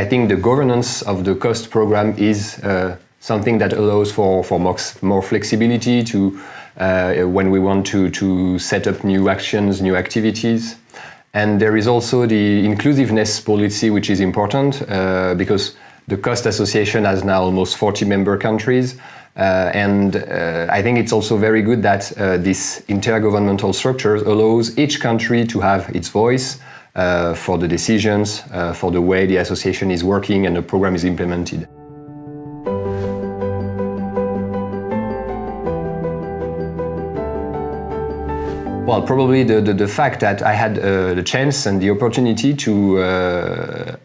I think the governance of the cost program is something that allows for more flexibility to when we want to set up new actions, new activities. And there is also the inclusiveness policy, which is important because the Cost Association has now almost 40 member countries. And I think it's also very good that this intergovernmental structure allows each country to have its voice for the decisions, for the way the association is working and the program is implemented. Well, probably the fact that I had the chance and the opportunity to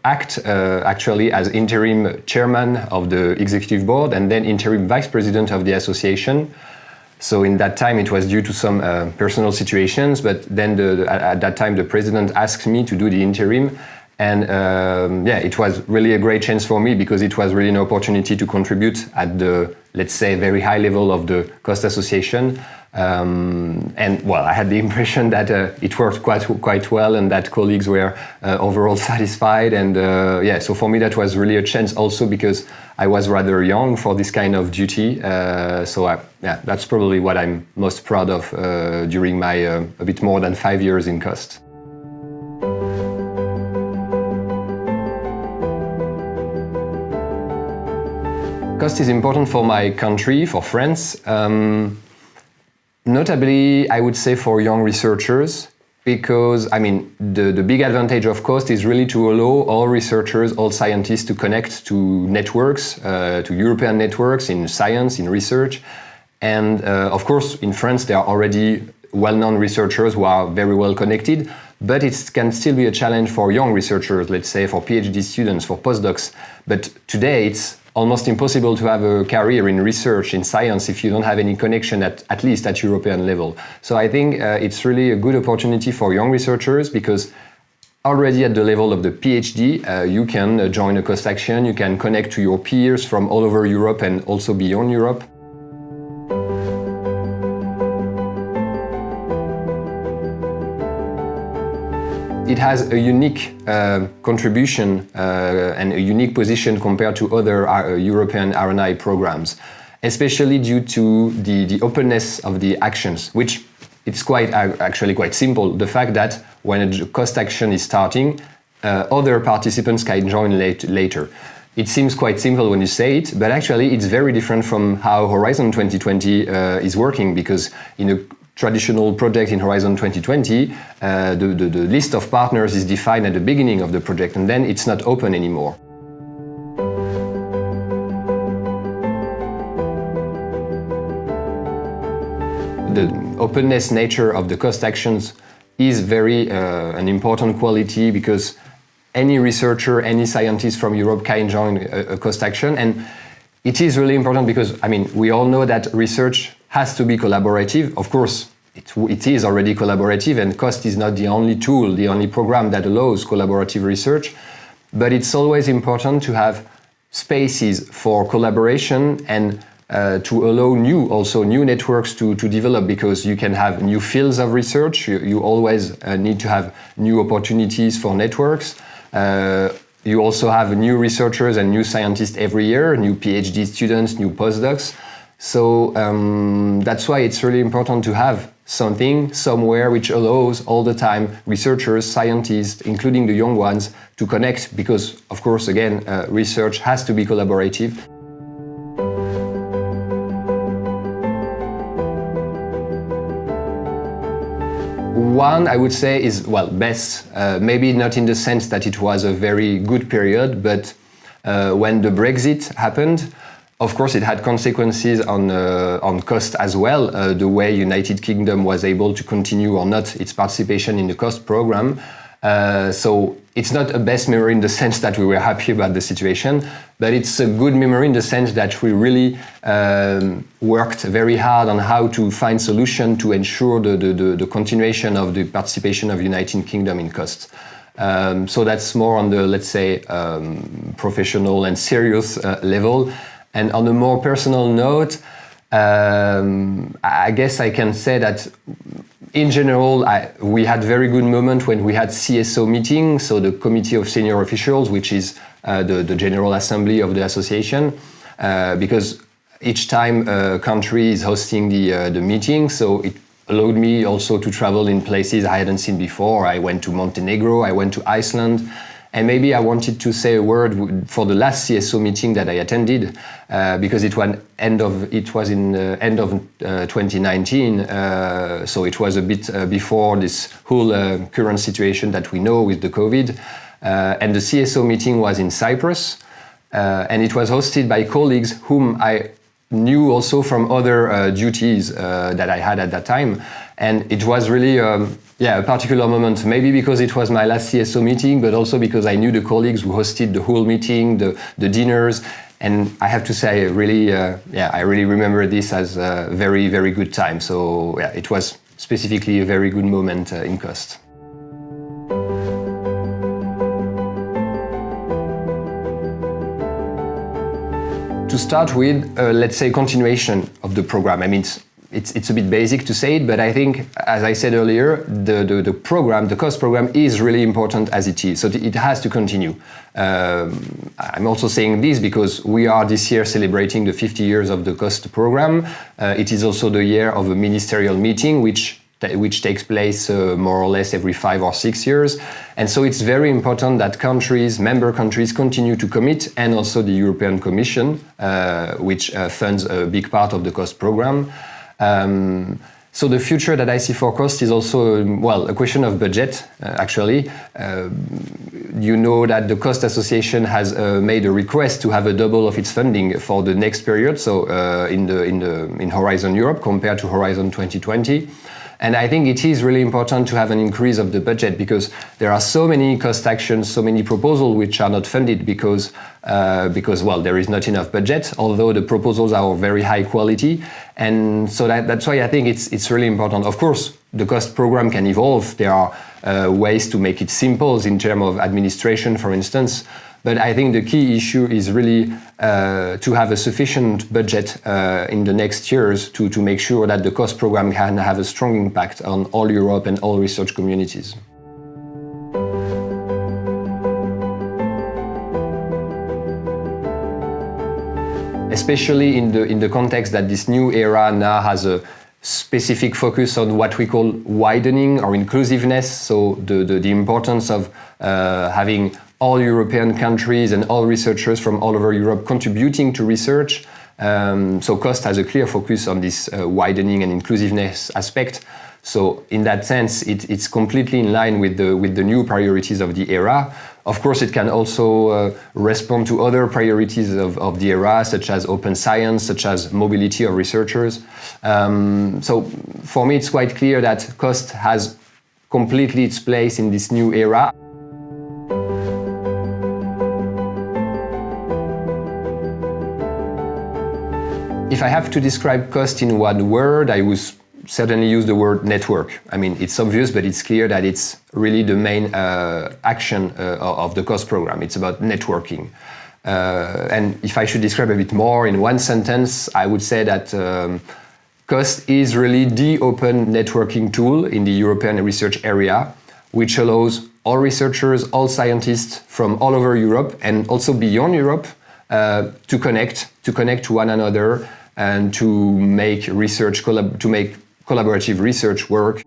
act actually as interim chairman of the executive board and then interim vice president of the association. So in that time it was due to some personal situations, but then at that time the president asked me to do the interim. And yeah, it was really a great chance for me because it was really an opportunity to contribute at the, let's say, very high level of the Cost Association. And well, I had the impression that it worked quite well and that colleagues were overall satisfied. And yeah, so for me that was really a chance also because I was rather young for this kind of duty. Yeah, that's probably what I'm most proud of during my a bit more than 5 years in Cost. Cost is important for my country, for France. Notably, I would say for young researchers, because I mean, the big advantage of Cost is really to allow all researchers, all scientists to connect to networks, to European networks in science, in research. And of course, in France, there are already well-known researchers who are very well connected, but it can still be a challenge for young researchers, let's say for PhD students, for postdocs. But today, it's almost impossible to have a career in research, in science, if you don't have any connection at least at European level. So I think it's really a good opportunity for young researchers because already at the level of the PhD, you can join a Cost action, you can connect to your peers from all over Europe and also beyond Europe. It has a unique contribution and a unique position compared to other European R&I programs, especially due to the openness of the actions, which it's actually quite simple. The fact that when a Cost action is starting, other participants can join later. It seems quite simple when you say it, but actually it's very different from how Horizon 2020 is working, because in a traditional project in Horizon 2020, the list of partners is defined at the beginning of the project and then it's not open anymore. The openness nature of the Cost actions is very an important quality because any researcher, any scientist from Europe can join a Cost action. And it is really important because, I mean, we all know that research has to be collaborative. Of course, it is already collaborative, and Cost is not the only tool, the only program that allows collaborative research. But it's always important to have spaces for collaboration and to allow new networks to develop, because you can have new fields of research. You always need to have new opportunities for networks. You also have new researchers and new scientists every year, new PhD students, new postdocs. So that's why it's really important to have something somewhere which allows all the time researchers, scientists, including the young ones, to connect, because of course, again, research has to be collaborative. One, I would say, is, well, best, maybe not in the sense that it was a very good period, but when the Brexit happened, of course, it had consequences on Cost as well, the way United Kingdom was able to continue or not its participation in the Cost program. So it's not a best memory in the sense that we were happy about the situation, but it's a good memory in the sense that we really worked very hard on how to find solutions to ensure the continuation of the participation of United Kingdom in Cost. So that's more on the, let's say, professional and serious level. And on a more personal note, I guess I can say that in general, we had very good moments when we had CSO meetings, so the Committee of Senior Officials, which is the General Assembly of the association, because each time a country is hosting the meeting, so it allowed me also to travel in places I hadn't seen before. I went to Montenegro, I went to Iceland, and maybe I wanted to say a word for the last CSO meeting that I attended, because it was in the end of 2019, so it was a bit before this whole current situation that we know with the COVID. And the CSO meeting was in Cyprus, and it was hosted by colleagues whom I knew also from other duties that I had at that time. And it was really a particular moment, maybe because it was my last CSO meeting, but also because I knew the colleagues who hosted the whole meeting, the dinners. And I have to say, I really remember this as a very, very good time. So it was specifically a very good moment in COST. To start with, let's say, continuation of the program. I mean, it's a bit basic to say it, but I think, as I said earlier, the program, the COST program, is really important as it is. So it has to continue. I'm also saying this because we are this year celebrating the 50 years of the COST program. It is also the year of a ministerial meeting, which takes place more or less every 5 or 6 years. And so it's very important that member countries continue to commit, and also the European Commission, which funds a big part of the COST program. So the future that I see for COST is also, a question of budget, actually. You know that the COST Association has made a request to have a double of its funding for the next period, so in Horizon Europe compared to Horizon 2020. And I think it is really important to have an increase of the budget, because there are so many cost actions, so many proposals which are not funded because there is not enough budget, although the proposals are of very high quality. And so that's why I think it's really important. Of course, the COST program can evolve. There are ways to make it simple in terms of administration, for instance. But I think the key issue is really to have a sufficient budget in the next years to make sure that the COST program can have a strong impact on all Europe and all research communities. Especially in the context that this new era now has a specific focus on what we call widening or inclusiveness, so the importance of having all European countries and all researchers from all over Europe contributing to research. So COST has a clear focus on this widening and inclusiveness aspect. So in that sense, it's completely in line with the new priorities of the era. Of course, it can also respond to other priorities of the era, such as open science, such as mobility of researchers. So for me, it's quite clear that COST has completely its place in this new era. If I have to describe COST in one word, I would certainly use the word network. I mean, it's obvious, but it's clear that it's really the main action of the COST program. It's about networking. And if I should describe a bit more in one sentence, I would say that COST is really the open networking tool in the European research area, which allows all researchers, all scientists from all over Europe and also beyond Europe to connect to one another and to make collaborative research work.